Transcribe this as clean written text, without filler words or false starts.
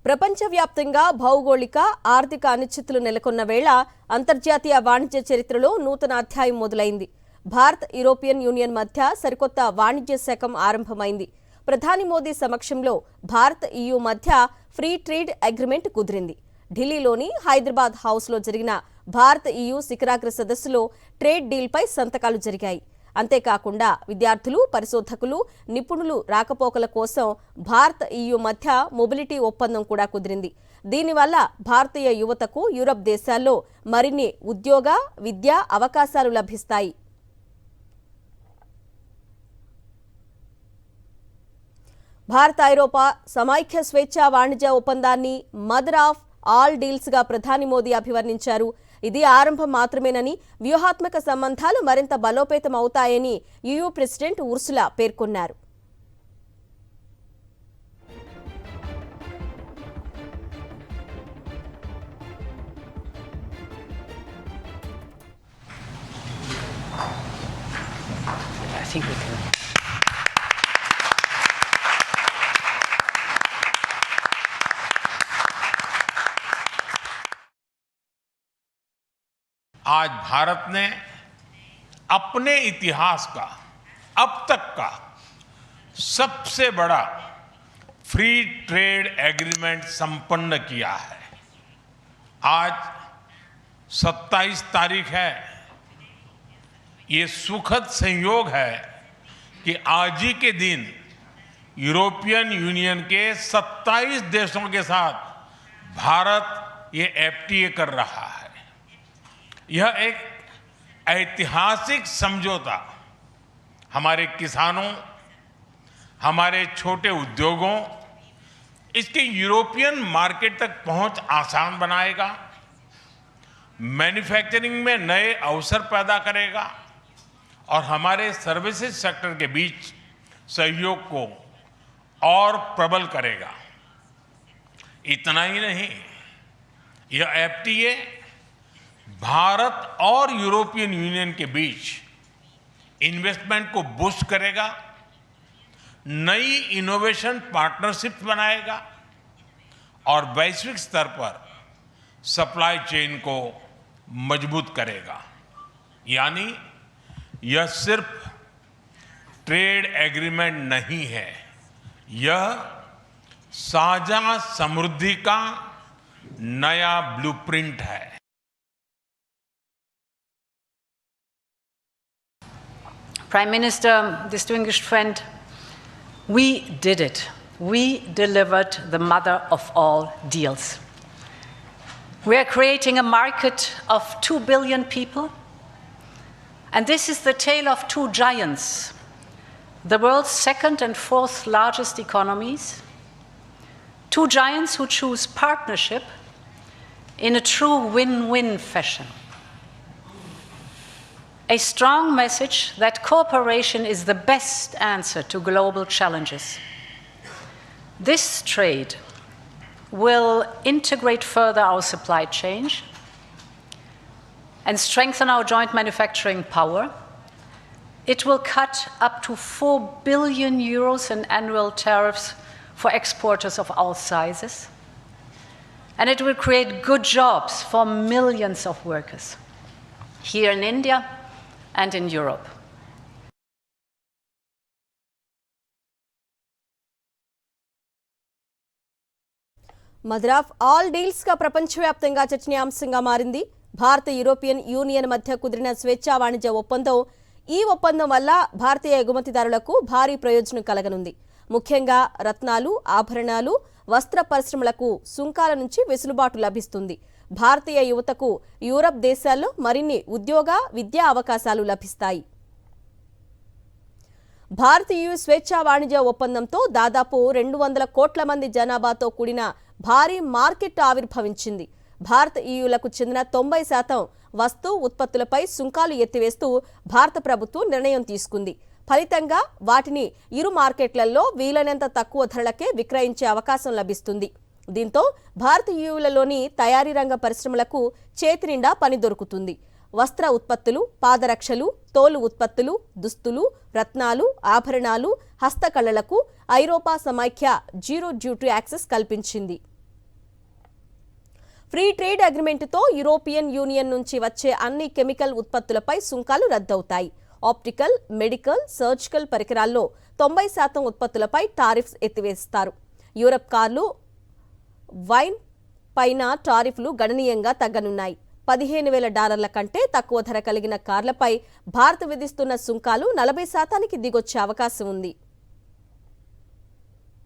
ప్రపంచవ్యాప్తంగా భౌగోళిక ఆర్థిక అనిశ్చితులు నెలకొన్న వేళ అంతర్జాతీయ వాణిజ్య చరిత్రలో నూతన అధ్యాయం మొదలైంది. భారత్ యూరోపియన్ యూనియన్ మధ్య సరికొత్త వాణిజ్య శకం ఆరంభమైంది. ప్రధాని మోదీ సమక్షంలో భారత్ EU మధ్య ఫ్రీ ట్రేడ్ అగ్రిమెంట్ కుదిరింది. ఢిల్లీలోని హైదరాబాద్ హౌస్లో జరిగిన భారత్ EU శిఖరాగ్ర సదస్సులో ట్రేడ్ డీల్పై సంతకాలు జరిగాయి. అంతేకాకుండా విద్యార్థులు, పరిశోధకులు, నిపుణులు రాకపోకల కోసం భారత్ EU మధ్య మొబిలిటీ ఒప్పందం కూడా కుదిరింది. దీనివల్ల భారతీయ యువతకు యూరప్ దేశాల్లో మరిన్ని ఉద్యోగ, విద్యా అవకాశాలు లభిస్తాయి. భారత్ ఐరోపా సమైక్య స్వేచ్ఛా వాణిజ్య ఒప్పందాన్ని మదర్ ఆఫ్ ఆల్ డీల్స్ గా ప్రధాని మోదీ అభివర్ణించారు. ఇది ఆరంభం మాత్రమేనని, వ్యూహాత్మక సంబంధాలు మరింత బలోపేతం అవుతాయని EU ప్రెసిడెంట్ ఉర్సులా పేర్కొన్నారు. आज भारत ने अपने इतिहास का अब तक का सबसे बड़ा फ्री ट्रेड एग्रीमेंट संपन्न किया है. आज 27 तारीख है. ये सुखद संयोग है कि आज ही के दिन यूरोपियन यूनियन के 27 देशों के साथ भारत ये FTA कर रहा है. यह एक ऐतिहासिक समझौता हमारे किसानों, हमारे छोटे उद्योगों, इसके यूरोपियन मार्केट तक पहुंच आसान बनाएगा, मैन्युफैक्चरिंग में नए अवसर पैदा करेगा और हमारे सर्विसेज सेक्टर के बीच सहयोग को और प्रबल करेगा. इतना ही नहीं, यह FTA भारत और यूरोपियन यूनियन के बीच इन्वेस्टमेंट को बूस्ट करेगा, नई इनोवेशन पार्टनरशिप बनाएगा और वैश्विक स्तर पर सप्लाई चेन को मजबूत करेगा. यानी यह सिर्फ ट्रेड एग्रीमेंट नहीं है, यह साझा समृद्धि का नया ब्लूप्रिंट है. Prime Minister, distinguished friend, we did it. We delivered the mother of all deals. We are creating a market of 2 billion people, and this is the tale of two giants, the world's second and fourth largest economies, two giants who choose partnership in a true win-win fashion. A strong message that cooperation is the best answer to global challenges. This trade will integrate further our supply chain and strengthen our joint manufacturing power. It will cut up to 4 billion euros in annual tariffs for exporters of all sizes. And it will create good jobs for millions of workers here in India and in Europe. Mother of all deals గా ప్రపంచవ్యాప్తంగా చర్చనీయాంశంగా మారింది. భారత European union మధ్య కుదిరిన స్వేచ్ఛా వాణిజ్య ఒప్పందం. ఈ ఒప్పందం వల్ల భారతీయ ఎగుమతిదారులకు భారీ ప్రయోజనం కలగనుంది. ముఖ్యంగా రత్నాలు, ఆభరణాలు, వస్త్ర పరిశ్రమలకు సుంకాల నుంచి వెసులుబాటు లభిస్తుంది. భారతీయ యువతకు యూరప్ దేశాల్లో మరిన్ని ఉద్యోగ, విద్యా అవకాశాలు లభిస్తాయి. భారత్ EU స్వేచ్ఛా వాణిజ్య ఒప్పందంతో దాదాపు 200 కోట్ల మంది జనాభాతో కూడిన భారీ మార్కెట్ ఆవిర్భవించింది. భారత్ EUలకు చెందిన 90% వస్తు ఉత్పత్తులపై సుంకాలు ఎత్తివేస్తూ భారత ప్రభుత్వం నిర్ణయం తీసుకుంది. ఫలితంగా వాటిని ఇరు మార్కెట్లలో వీలైనంత తక్కువ ధరలకే విక్రయించే అవకాశం లభిస్తుంది. దీంతో భారత EUలలోని తయారీ రంగ పరిశ్రమలకు చేతినిండా పని దొరుకుతుంది. వస్త్ర ఉత్పత్తులు, పాదరక్షలు, తోలు ఉత్పత్తులు, దుస్తులు, రత్నాలు, ఆభరణాలు, హస్తకళలకు ఐరోపా సమైక్య జీరో డ్యూటీ యాక్సెస్ కల్పించింది. ఫ్రీ ట్రేడ్ అగ్రిమెంటుతో యూరోపియన్ యూనియన్ నుంచి వచ్చే అన్ని కెమికల్ ఉత్పత్తులపై సుంకాలు రద్దవుతాయి. ఆప్టికల్, మెడికల్, సర్జికల్ పరికరాల్లో 90% ఉత్పత్తులపై టారిఫ్స్ ఎత్తివేస్తారు. యూరప్ కార్లు, వైన్ పైన టారిఫ్లు గణనీయంగా తగ్గనున్నాయి. $15,000 కంటే తక్కువ ధర కలిగిన కార్లపై భారత్ విధిస్తున్న సుంకాలు 40%కి దిగొచ్చే అవకాశం ఉంది.